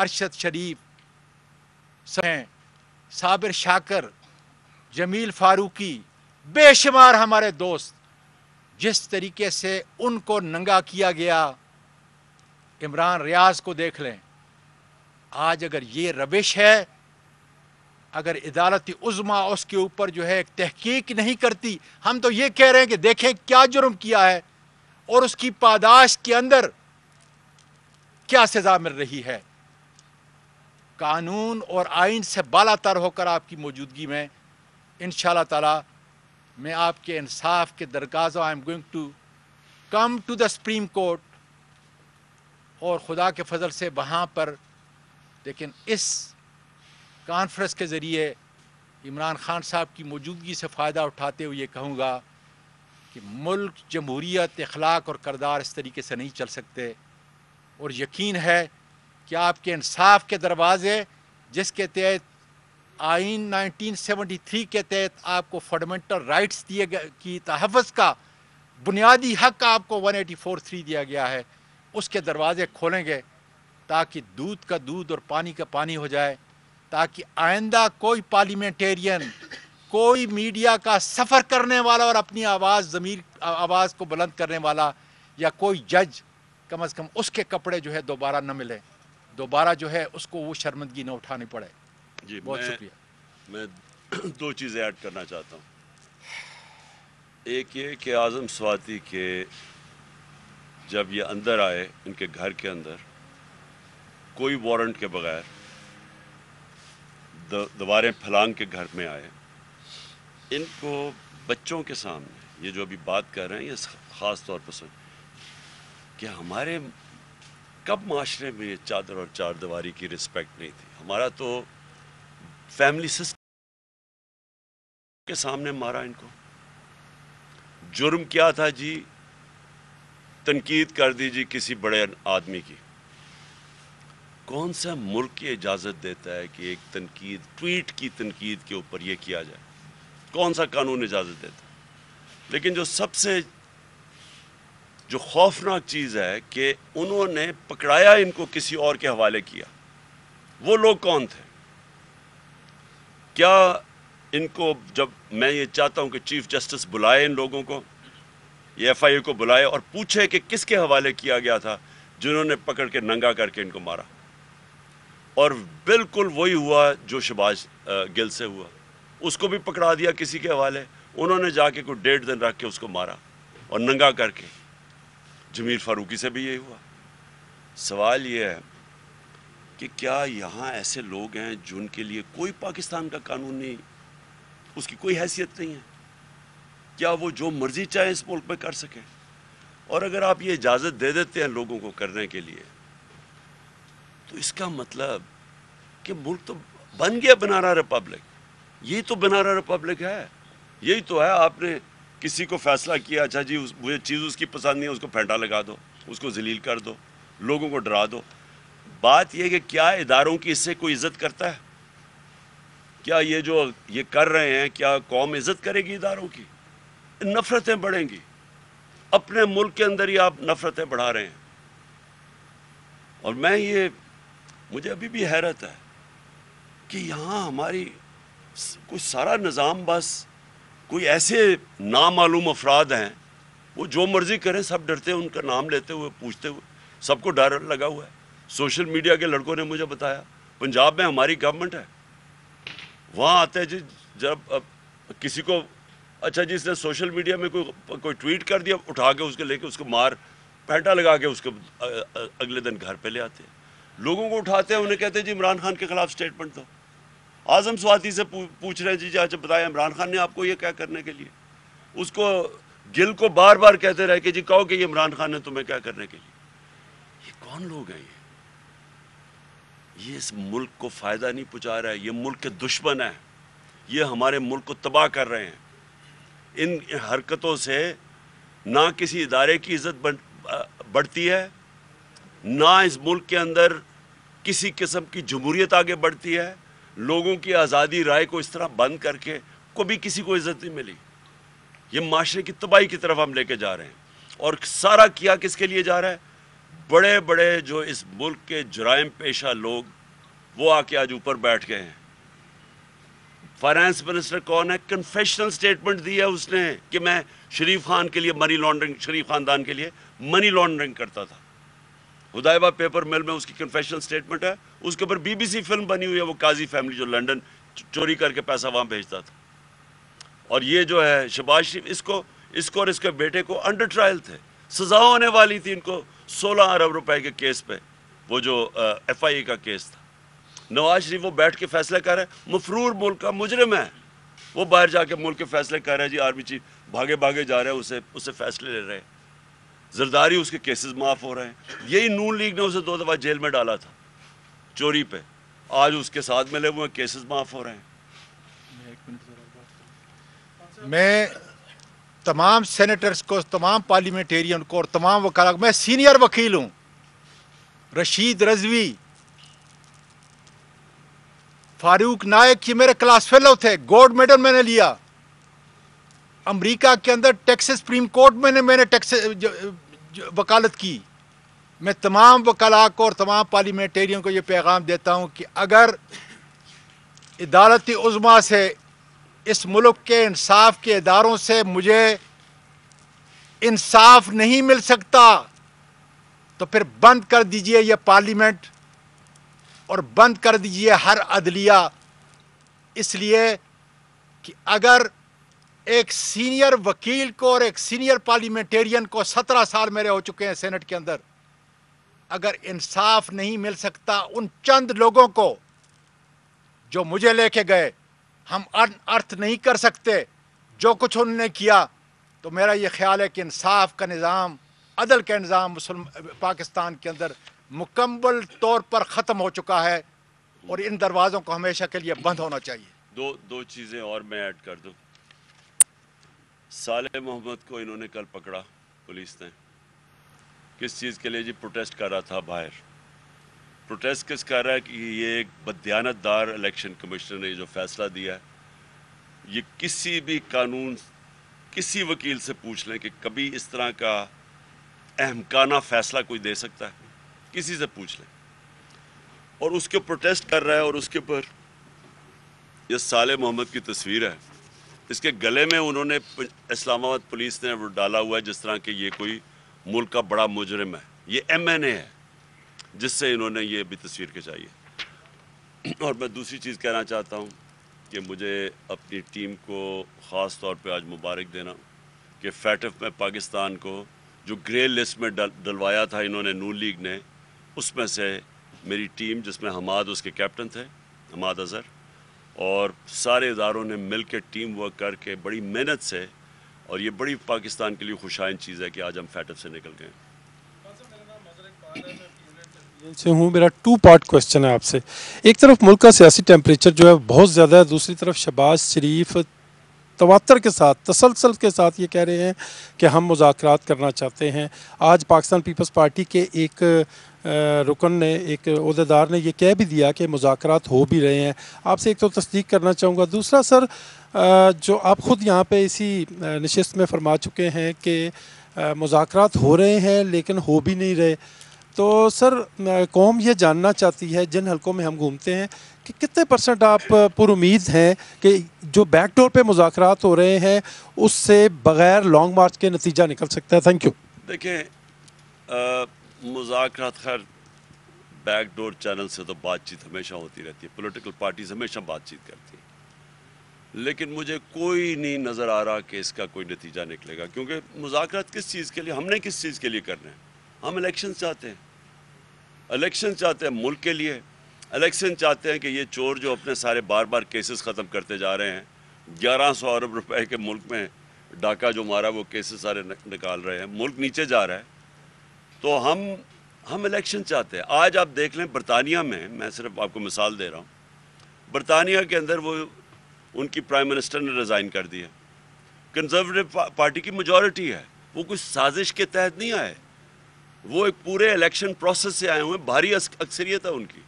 ارشد شریف ہیں، صابر شاکر، جمیل فاروقی، بے شمار ہمارے دوست، جس طریقے سے ان کو ننگا کیا گیا، عمران ریاض کو دیکھ لیں۔ آج اگر یہ روش ہے، اگر عدالت عظمیٰ اس کے اوپر جو ہے ایک تحقیق نہیں کرتی، ہم تو یہ کہہ رہے ہیں کہ دیکھیں کیا جرم کیا ہے اور اس کی پاداش کے اندر کیا سزا مل رہی ہے۔ قانون اور آئین سے بالا تر ہو کر آپ کی موجودگی میں انشاءاللہ تعالی میں آپ کے انصاف کے درگاہوں I am going to come to the supreme court, اور خدا کے فضل سے وہاں پر، لیکن اس کانفرنس کے ذریعے عمران خان صاحب کی موجودگی سے فائدہ اٹھاتے ہوئے یہ کہوں گا کہ ملک، جمہوریت، اخلاق اور کردار اس طریقے سے نہیں چل سکتے، اور یقین ہے کہ آپ کے انصاف کے دروازے، جس کے تحت آئین 1973 کے تحت آپ کو فنڈامنٹل رائٹس دیے گئے کی تحفظ کا بنیادی حق آپ کو 184(3) دیا گیا ہے، اس کے دروازے کھولیں گے تاکہ دودھ کا دودھ اور پانی کا پانی ہو جائے، تاکہ آئندہ کوئی پارلیمنٹیرین، کوئی میڈیا کا سفر کرنے والا اور اپنی آواز کو بلند کرنے والا، یا کوئی جج کم از کم اس کے کپڑے جو ہے دوبارہ نہ ملے، دوبارہ جو ہے اس کو وہ شرمندگی نہ اٹھانی پڑے۔ جی، بہت شکریہ۔ میں دو چیزیں ایڈ کرنا چاہتا ہوں۔ ایک یہ کہ اعظم سواتی کے جب یہ اندر آئے ان کے گھر کے اندر کوئی وارنٹ کے بغیر، دیواریں پھلانگ کے گھر میں آئے، ان کو بچوں کے سامنے یہ جو ابھی بات کر رہے ہیں یہ خاص طور پر سن کہ ہمارے کب معاشرے میں یہ چادر اور چار دیواری کی رسپیکٹ نہیں تھی۔ ہمارا تو فیملی سسٹم کے سامنے مارا ان کو۔ جرم کیا تھا جی؟ تنقید کر دی جی کسی بڑے آدمی کی۔ کون سا ملک یہ اجازت دیتا ہے کہ ایک تنقید، ٹویٹ کی تنقید کے اوپر یہ کیا جائے؟ کون سا قانون اجازت دیتا ہے؟ لیکن جو سب سے جو خوفناک چیز ہے کہ انہوں نے پکڑایا ان کو کسی اور کے حوالے کیا۔ وہ لوگ کون تھے؟ کیا ان کو، جب میں یہ چاہتا ہوں کہ چیف جسٹس بلائے ان لوگوں کو، یہ ایف آئی اے کو بلائے اور پوچھے کہ کس کے حوالے کیا گیا تھا جنہوں نے پکڑ کے ننگا کر کے ان کو مارا؟ اور بالکل وہی ہوا جو شہباز گل سے ہوا، اس کو بھی پکڑا دیا کسی کے حوالے، انہوں نے جا کے کوئی 1.5 دن رکھ کے اس کو مارا اور ننگا کر کے۔ جمیل فاروقی سے بھی یہی ہوا۔ سوال یہ ہے کہ کیا یہاں ایسے لوگ ہیں جن کے لیے کوئی پاکستان کا قانون نہیں، اس کی کوئی حیثیت نہیں ہے؟ کیا وہ جو مرضی چاہے اس ملک میں کر سکیں؟ اور اگر آپ یہ اجازت دے دیتے ہیں لوگوں کو کرنے کے لیے، تو اس کا مطلب کہ ملک تو بن گیا بنارا ریپبلک۔ یہی تو بنارا ریپبلک ہے، یہی تو ہے۔ آپ نے کسی کو فیصلہ کیا، اچھا جی وہ چیز اس کی پسند نہیں ہے، اس کو پھینٹا لگا دو، اس کو ذلیل کر دو، لوگوں کو ڈرا دو۔ بات یہ کہ کیا اداروں کی اس سے کوئی عزت کرتا ہے؟ کیا یہ جو یہ کر رہے ہیں، کیا قوم عزت کرے گی اداروں کی؟ نفرتیں بڑھیں گی۔ اپنے ملک کے اندر ہی آپ نفرتیں بڑھا رہے ہیں۔ اور مجھے ابھی بھی حیرت ہے کہ یہاں ہماری کوئی سارا نظام، بس کوئی ایسے نامعلوم افراد ہیں، وہ جو مرضی کریں، سب ڈرتے ہیں ان کا نام لیتے ہوئے، پوچھتے ہوئے، سب کو ڈر لگا ہوا ہے۔ سوشل میڈیا کے لڑکوں نے مجھے بتایا پنجاب میں ہماری گورنمنٹ ہے، وہاں آتے ہیں جی، جب کسی کو اچھا جی اس نے سوشل میڈیا میں کوئی ٹویٹ کر دیا، اٹھا کے اس کو لے کے اس کو مار پینٹا لگا کے اس کو اگلے دن گھر پہ لے آتے ہیں۔ لوگوں کو اٹھاتے ہیں، انہیں کہتے ہیں جی عمران خان کے خلاف سٹیٹمنٹ دو۔ اعظم سواتی سے پوچھ رہے ہیں جی اچھا بتائیں عمران خان نے آپ کو یہ کیا کرنے کے لیے؟ اس کو گل کو بار بار کہتے رہے کہ جی کہو کہ یہ عمران خان نے تمہیں کیا کرنے کے لیے۔ یہ کون لوگ ہیں؟ یہ اس ملک کو فائدہ نہیں پہنچا رہا ہے، یہ ملک کے دشمن ہیں، یہ ہمارے ملک کو تباہ کر رہے ہیں۔ ان حرکتوں سے نہ کسی ادارے کی عزت بڑھتی ہے، نہ اس ملک کے اندر کسی قسم کی جمہوریت آگے بڑھتی ہے۔ لوگوں کی آزادی رائے کو اس طرح بند کر کے کبھی کسی کو عزت نہیں ملی۔ یہ معاشرے کی تباہی کی طرف ہم لے کے جا رہے ہیں، اور سارا کیا کس کے لیے جا رہا ہے؟ بڑے بڑے جو اس ملک کے جرائم پیشہ لوگ وہ آ کے آج اوپر بیٹھ گئے ہیں. فائنانس منسٹر کون ہے؟ کنفیشنل سٹیٹمنٹ دی ہے اس نے کہ میں شریف خان کے لیے منی لانڈرنگ، شریف خاندان کے لیے منی لانڈرنگ کرتا تھا. ہدایبہ پیپر مل میں اس کی کنفیشنل سٹیٹمنٹ ہے. اس کے اوپر BBC فلم بنی ہوئی ہے، وہ قاضی فیملی جو لنڈن چوری کر کے پیسہ وہاں بھیجتا تھا. اور یہ جو ہے شہباز شریف، اس کو اور اس کے بیٹے کو انڈر ٹرائل تھے، سزا ہونے والی تھی ان کو 16 ارب روپے کے کیس پہ، وہ جو FIA کا کیس تھا. نواز شریف وہ بیٹھ کے فیصلے کر رہے ہیں، مفرور ملک کا مجرم ہے، وہ باہر جا کے ملک کے فیصلے کر رہے ہیں. جی آرمی چیف بھاگے جا رہے ہیں، اسے فیصلے لے رہے ہیں. زرداری اس کے کیسز معاف ہو رہے ہیں. یہی نون لیگ نے اسے 2 دفعہ جیل میں ڈالا تھا چوری پہ، آج اس کے ساتھ ملے ہوئے کیسز معاف ہو رہے ہیں. میں تمام سینیٹرز کو، تمام پارلیمنٹیرین کو اور تمام وکلاء کو، میں سینئر وکیل ہوں. رشید رضوی، فاروق نائک یہ میرے کلاس فیلو تھے، گولڈ میڈل میں نے لیا. امریکہ کے اندر ٹیکساس سپریم کورٹ میں نے وکالت کی. میں تمام وکلاء کو اور تمام پارلیمنٹیرین کو یہ پیغام دیتا ہوں کہ اگر عدالت عظمیٰ سے، اس ملک کے انصاف کے اداروں سے مجھے انصاف نہیں مل سکتا تو پھر بند کر دیجئے یہ پارلیمنٹ اور بند کر دیجئے ہر عدلیہ. اس لیے کہ اگر ایک سینئر وکیل کو اور ایک سینئر پارلیمنٹیرین کو 17 سال میرے ہو چکے ہیں سینٹ کے اندر، اگر انصاف نہیں مل سکتا ان چند لوگوں کو جو مجھے لے کے گئے، ہم ارتھ نہیں کر سکتے جو کچھ انہوں نے کیا. تو میرا یہ خیال ہے کہ انصاف کا نظام، عدل کا نظام پاکستان کے اندر مکمل طور پر ختم ہو چکا ہے اور ان دروازوں کو ہمیشہ کے لیے بند ہونا چاہیے. دو چیزیں اور میں ایڈ کر دوں. صالح محمد کو انہوں نے کل پکڑا پولیس نے، کس چیز کے لیے؟ جی پروٹیسٹ کر رہا تھا باہر. پروٹیسٹ کس کر رہا ہے کہ یہ ایک بددیانت دار الیکشن کمیشنر نے جو فیصلہ دیا ہے، یہ کسی بھی قانون، کسی وکیل سے پوچھ لیں کہ کبھی اس طرح کا احمقانہ فیصلہ کوئی دے سکتا ہے؟ کسی سے پوچھ لیں. اور اس کے پروٹیسٹ کر رہا ہے، اور اس کے پر یہ صالح محمد کی تصویر ہے. اس کے گلے میں انہوں نے اسلام آباد پولیس نے وہ ڈالا ہوا ہے جس طرح کہ یہ کوئی ملک کا بڑا مجرم ہے. یہ MNA ہے جس سے انہوں نے یہ بھی تصویر کھچائی ہے. اور میں دوسری چیز کہنا چاہتا ہوں کہ مجھے اپنی ٹیم کو خاص طور پہ آج مبارک دینا کہ فیٹف میں پاکستان کو جو گرے لسٹ میں ڈلوایا تھا انہوں نے نون لیگ نے، اس میں سے میری ٹیم، جس میں حماد اس کے کیپٹن تھے، حماد اظہر، اور سارے اداروں نے مل کے ٹیم ورک کر کے بڑی محنت سے، اور یہ بڑی پاکستان کے لیے خوشائن چیز ہے کہ آج ہم فیٹف سے نکل گئے. سے ہوں، میرا 2 پارٹ کوشچن ہے آپ سے. ایک طرف ملک کا سیاسی ٹیمپریچر جو ہے بہت زیادہ ہے، دوسری طرف شہباز شریف تواتر کے ساتھ، تسلسل کے ساتھ یہ کہہ رہے ہیں کہ ہم مذاکرات کرنا چاہتے ہیں. آج پاکستان پیپلز پارٹی کے ایک رکن نے، ایک عہدیدار نے یہ کہہ بھی دیا کہ مذاکرات ہو بھی رہے ہیں. آپ سے ایک تو تصدیق کرنا چاہوں گا. دوسرا سر، جو آپ خود یہاں پہ اسی نشست میں فرما چکے ہیں کہ مذاکرات ہو رہے ہیں لیکن ہو بھی نہیں رہے، تو سر قوم یہ جاننا چاہتی ہے، جن حلقوں میں ہم گھومتے ہیں، کہ کتنے % آپ پر امید ہیں کہ جو بیک ڈور پہ مذاکرات ہو رہے ہیں اس سے بغیر لانگ مارچ کے نتیجہ نکل سکتا ہے؟ Thank you. دیکھیں، مذاکرات خیر بیک ڈور چینل سے تو بات چیت ہمیشہ ہوتی رہتی ہے، پولیٹیکل پارٹیز ہمیشہ بات چیت کرتی ہیں، لیکن مجھے کوئی نہیں نظر آ رہا کہ اس کا کوئی نتیجہ نکلے گا. کیونکہ مذاکرات کس چیز کے لیے؟ ہم نے کس چیز کے لیے کرنے ہیں؟ ہم الیکشن چاہتے ہیں، الیکشن چاہتے ہیں ملک کے لیے. الیکشن چاہتے ہیں کہ یہ چور جو اپنے سارے بار کیسز ختم کرتے جا رہے ہیں، 1100 ارب روپے کے ملک میں ڈاکہ جو مارا وہ کیسز سارے نکال رہے ہیں، ملک نیچے جا رہا ہے. تو ہم الیکشن چاہتے ہیں. آج آپ دیکھ لیں برطانیہ میں صرف آپ کو مثال دے رہا ہوں، برطانیہ کے اندر وہ ان کی پرائم منسٹر نے ریزائن کر دیا. کنزرویٹو پارٹی کی میجورٹی ہے، وہ کچھ سازش کے تحت نہیں آئے، وہ ایک پورے الیکشن پروسیس سے آئے ہوئے ہیں، بھاری اکثریت ہے ان کی.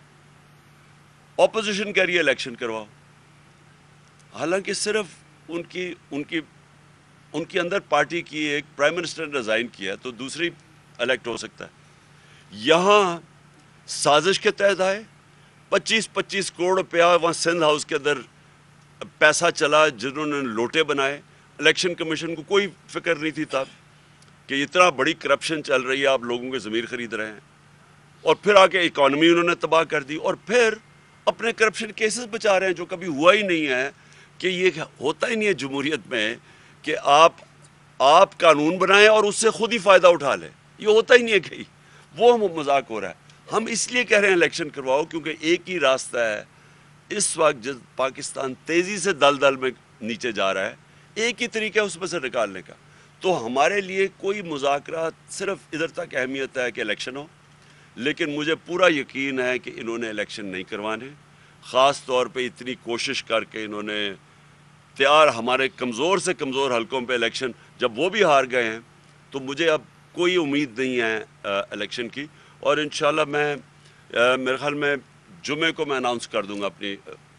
اپوزیشن کہہ رہی ہے الیکشن کرواؤ، حالانکہ صرف ان کی اندر پارٹی کی ایک پرائم منسٹر نے ریزائن کیا تو دوسری الیکٹ ہو سکتا ہے. یہاں سازش کے تحت آئے, 25 کروڑ روپیہ وہاں سندھ ہاؤس کے اندر پیسہ چلا, جنہوں نے لوٹے بنائے. الیکشن کمیشن کو کوئی فکر نہیں تھی تب کہ اتنا بڑی کرپشن چل رہی ہے, آپ لوگوں کے ضمیر خرید رہے ہیں. اور پھر آ کے اکانومی انہوں نے تباہ کر دی, اور پھر اپنے کرپشن کیسز بچا رہے ہیں جو کبھی ہوا ہی نہیں ہے. کہ یہ ہوتا ہی نہیں ہے جمہوریت میں کہ آپ قانون بنائیں اور اس سے خود ہی فائدہ اٹھا لیں, یہ ہوتا ہی نہیں ہے کہیں. وہ مذاق ہو رہا ہے. ہم اس لیے کہہ رہے ہیں الیکشن کرواؤ کیونکہ ایک ہی راستہ ہے اس وقت جب پاکستان تیزی سے دلدل میں نیچے جا رہا ہے, ایک ہی طریقہ ہے اس میں سے نکالنے کا. تو ہمارے لیے کوئی مذاکرات صرف ادھر تک اہمیت ہے کہ الیکشن ہو, لیکن مجھے پورا یقین ہے کہ انہوں نے الیکشن نہیں کروانے. خاص طور پہ اتنی کوشش کر کے انہوں نے ہمارے کمزور سے کمزور حلقوں پہ الیکشن, جب وہ بھی ہار گئے ہیں تو مجھے اب کوئی امید نہیں ہے الیکشن کی. اور انشاءاللہ میرے خیال میں جمعے کو میں اناؤنس کر دوں گا اپنی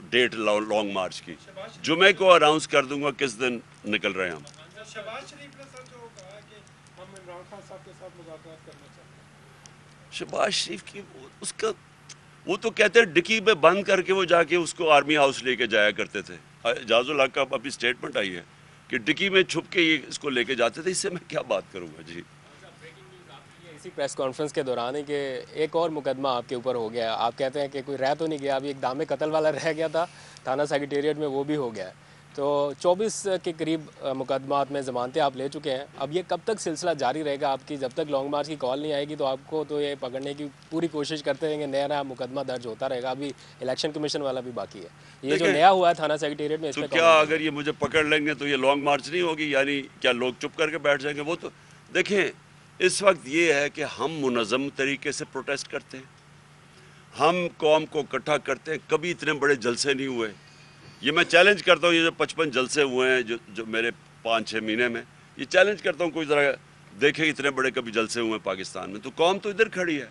ڈیٹ لانگ مارچ کی. جمعے کو اناؤنس کر دوں گا کس دن نکل رہے ہیں ہم. شہباز شریف نے سر جو کہا کہ ہم عمران خان صاحب کے ساتھ مذاکرات کرنا چاہتے ہیں. شہباز شریف کی اس کا وہ تو کہتے ہیں ڈکی میں بند کر کے وہ جا کے اس کو آرمی ہاؤس لے کے جایا کرتے تھے. اعجاز الحق کا ابھی اسٹیٹمنٹ آئی ہے کہ ڈکی میں چھپ کے یہ اس کو لے کے جاتے تھے. اس سے میں کیا بات کروں گا. جی اسی پریس کانفرنس کے دوران ہے کہ ایک اور مقدمہ آپ کے اوپر ہو گیا. آپ کہتے ہیں کہ کوئی رہ تو نہیں گیا, ابھی ایک دام قتل والا رہ گیا تھا تھانہ سیکریٹریٹ میں, وہ بھی ہو گیا ہے. تو 24 کے قریب مقدمات میں ضمانتیں آپ لے چکے ہیں. اب یہ کب تک سلسلہ جاری رہے گا آپ کی؟ جب تک لانگ مارچ کی کال نہیں آئے گی تو آپ کو تو یہ پکڑنے کی پوری کوشش کرتے ہیں کہ نیا مقدمہ درج ہوتا رہے گا. ابھی الیکشن کمیشن والا بھی باقی ہے. یہ جو نیا ہوا ہے تھانہ سیکریٹریٹ میں, اس تو پہ کیا اگر یہ مجھے پکڑ لیں گے تو یہ لانگ مارچ نہیں ہوگی؟ یعنی کیا لوگ چپ کر کے بیٹھ جائیں گے؟ وہ تو دیکھیں, اس وقت یہ ہے کہ ہم منظم طریقے سے پروٹیسٹ کرتے ہیں, ہم قوم کو اکٹھا کرتے ہیں. کبھی اتنے بڑے جلسے نہیں ہوئے. یہ میں چیلنج کرتا ہوں, یہ جو 55 جلسے ہوئے ہیں جو میرے 5-6 مہینے میں, یہ چیلنج کرتا ہوں کوئی ذرا دیکھے اتنے بڑے کبھی جلسے ہوئے ہیں پاکستان میں. تو قوم تو ادھر کھڑی ہے.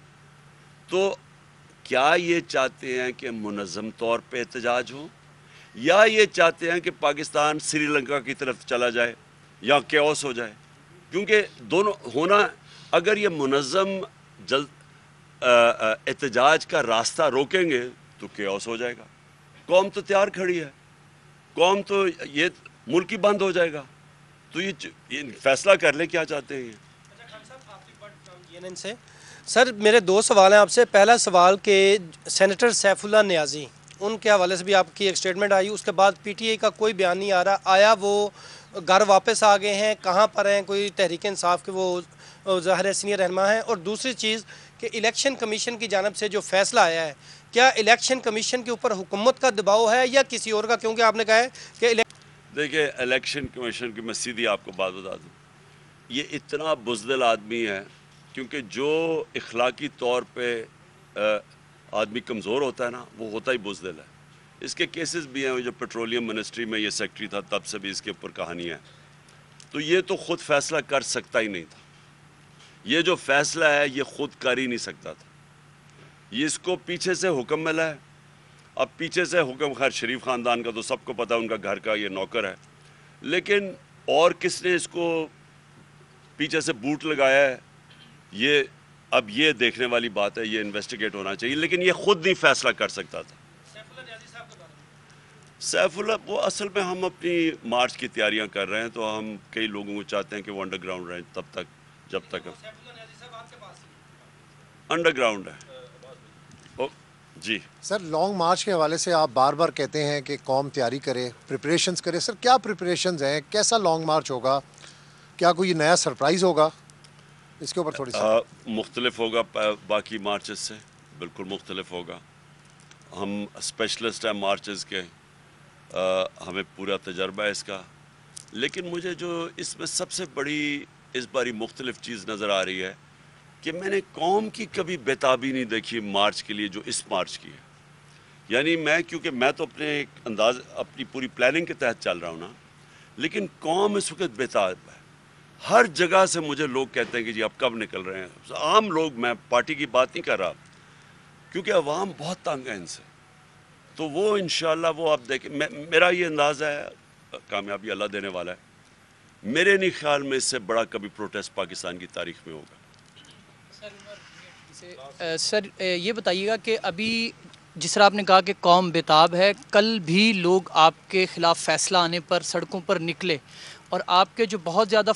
تو کیا یہ چاہتے ہیں کہ منظم طور پہ احتجاج ہو, یا یہ چاہتے ہیں کہ پاکستان سری لنکا کی طرف چلا جائے یا کیوس ہو جائے؟ کیونکہ دونوں ہونا, اگر یہ منظم احتجاج کا راستہ روکیں گے تو کیوس ہو جائے گا. قوم تو تیار کھڑی ہے, قوم تو یہ ملک ہی بند ہو جائے گا. تو یہ فیصلہ کر لیں کیا چاہتے ہیں. یہ سر میرے 2 سوال ہیں آپ سے. پہلا سوال کہ سینیٹر سیف اللہ نیازی, ان کے حوالے سے بھی آپ کی ایک سٹیٹمنٹ آئی, اس کے بعد پی ٹی آئی کا کوئی بیان نہیں آ رہا. آیا وہ گھر واپس آ گئے ہیں, کہاں پر ہیں, کوئی تحریک انصاف کے وہ ظاہر سینئر رہنما ہیں؟ اور دوسری چیز کہ الیکشن کمیشن کی جانب سے جو فیصلہ آیا ہے, کیا الیکشن کمیشن کے اوپر حکومت کا دباؤ ہے یا کسی اور کا؟ کیونکہ آپ نے کہا ہے کہ دیکھیں الیکشن کمیشن کی میں سیدھی آپ کو بات بتا دوں, یہ اتنا بزدل آدمی ہے کیونکہ جو اخلاقی طور پہ آدمی کمزور ہوتا ہے نا, وہ ہوتا ہی بزدل ہے. اس کے کیسز بھی ہیں, جو پیٹرولیم منسٹری میں یہ سیکٹری تھا تب سے بھی اس کے اوپر کہانی ہے. تو یہ تو خود فیصلہ کر سکتا ہی نہیں تھا. یہ جو فیصلہ ہے یہ خود کر ہی نہیں سکتا تھا. یہ اس کو پیچھے سے حکم ملا ہے. اب پیچھے سے حکم, خیر شریف خاندان کا تو سب کو پتہ, ان کا گھر کا یہ نوکر ہے, لیکن اور کس نے اس کو پیچھے سے بوٹ لگایا ہے, یہ اب یہ دیکھنے والی بات ہے. یہ انویسٹیگیٹ ہونا چاہیے, لیکن یہ خود نہیں فیصلہ کر سکتا تھا. سیف اللہ, وہ اصل میں ہم اپنی مارچ کی تیاریاں کر رہے ہیں, تو ہم کئی لوگوں کو چاہتے ہیں کہ وہ انڈر گراؤنڈ رہیں تب تک جب تک انڈر گراؤنڈ ہے. جی سر, لانگ مارچ کے حوالے سے آپ بار بار کہتے ہیں کہ قوم تیاری کرے, پریپریشنز کرے. سر کیا پریپریشنز ہیں, کیسا لانگ مارچ ہوگا, کیا کوئی نیا سرپرائز ہوگا؟ اس کے اوپر تھوڑی سی مختلف ہوگا باقی مارچز سے, بالکل مختلف ہوگا. ہم اسپیشلسٹ ہیں مارچز کے, ہمیں پورا تجربہ ہے اس کا. لیکن مجھے جو اس میں سب سے بڑی اس باری مختلف چیز نظر آ رہی ہے کہ میں نے قوم کی کبھی بےتابی نہیں دیکھی مارچ کے لیے جو اس مارچ کی ہے. یعنی کیونکہ میں تو اپنی پوری پلاننگ کے تحت چل رہا ہوں نا, لیکن قوم اس وقت بےتاب ہے. ہر جگہ سے مجھے لوگ کہتے ہیں کہ جی آپ کب نکل رہے ہیں. عام لوگ, میں پارٹی کی بات نہیں کر رہا, کیونکہ عوام بہت تنگ ہے ان سے. تو وہ انشاءاللہ وہ آپ دیکھیں, میرا یہ اندازہ ہے, کامیابی اللہ دینے والا ہے, میرے نہیں خیال میں اس سے بڑا کبھی پروٹیسٹ پاکستان کی تاریخ میں ہوگا. سر یہ بتائیے گا کہ ابھی جس طرح آپ نے کہا کہ قوم بےتاب ہے، کل بھی لوگ آپ کے خلاف فیصلہ آنے پر سڑکوں پر نکلے، اور آپ کے جو بہت زیادہ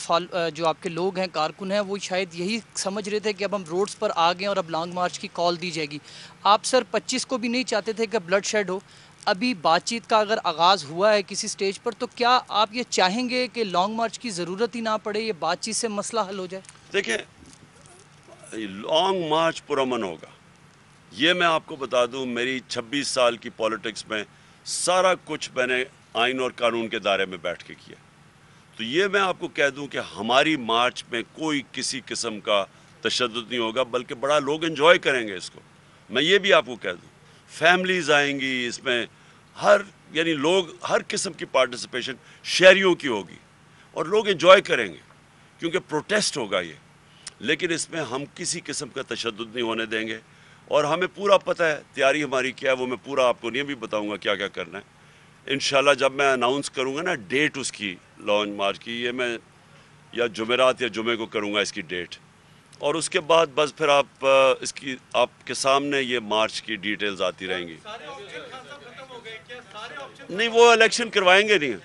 جو آپ کے لوگ ہیں، کارکن ہیں، وہ شاید یہی سمجھ رہے تھے کہ اب ہم روڈز پر آ گئے اور اب لانگ مارچ کی کال دی جائے گی. آپ سر 25 کو بھی نہیں چاہتے تھے کہ بلڈ شیڈ ہو. ابھی بات چیت کا اگر آغاز ہوا ہے کسی سٹیج پر، تو کیا آپ یہ چاہیں گے کہ لانگ مارچ کی ضرورت ہی نہ پڑے، یہ بات چیت سے مسئلہ حل ہو جائے؟ دیکھیں، لانگ مارچ پرامن ہوگا. یہ میں آپ کو بتا دوں، میری 26 سال کی پولیٹکس میں سارا کچھ میں نے آئین اور قانون کے دائرے میں بیٹھ کے کیا. تو یہ میں آپ کو کہہ دوں کہ ہماری مارچ میں کوئی کسی قسم کا تشدد نہیں ہوگا، بلکہ بڑا لوگ انجوائے کریں گے اس کو. میں یہ بھی آپ کو کہہ دوں، فیملیز آئیں گی اس میں، یعنی لوگ ہر قسم کی پارٹیسپیشن شہریوں کی ہوگی اور لوگ انجوائے کریں گے، کیونکہ پروٹیسٹ ہوگا یہ. لیکن اس میں ہم کسی قسم کا تشدد نہیں ہونے دیں گے، اور ہمیں پورا پتہ ہے تیاری ہماری کیا ہے. وہ میں پورا آپ کو نہیں بھی بتاؤں گا کیا کیا کرنا ہے. انشاءاللہ جب میں اناؤنس کروں گا نا ڈیٹ اس کی لانگ مارچ کی، یہ میں یا جمعرات یا جمعے کو کروں گا اس کی ڈیٹ، اور اس کے بعد بس پھر آپ کے سامنے یہ مارچ کی ڈیٹیلز آتی رہیں گی. نہیں، وہ الیکشن کروائیں گے نہیں.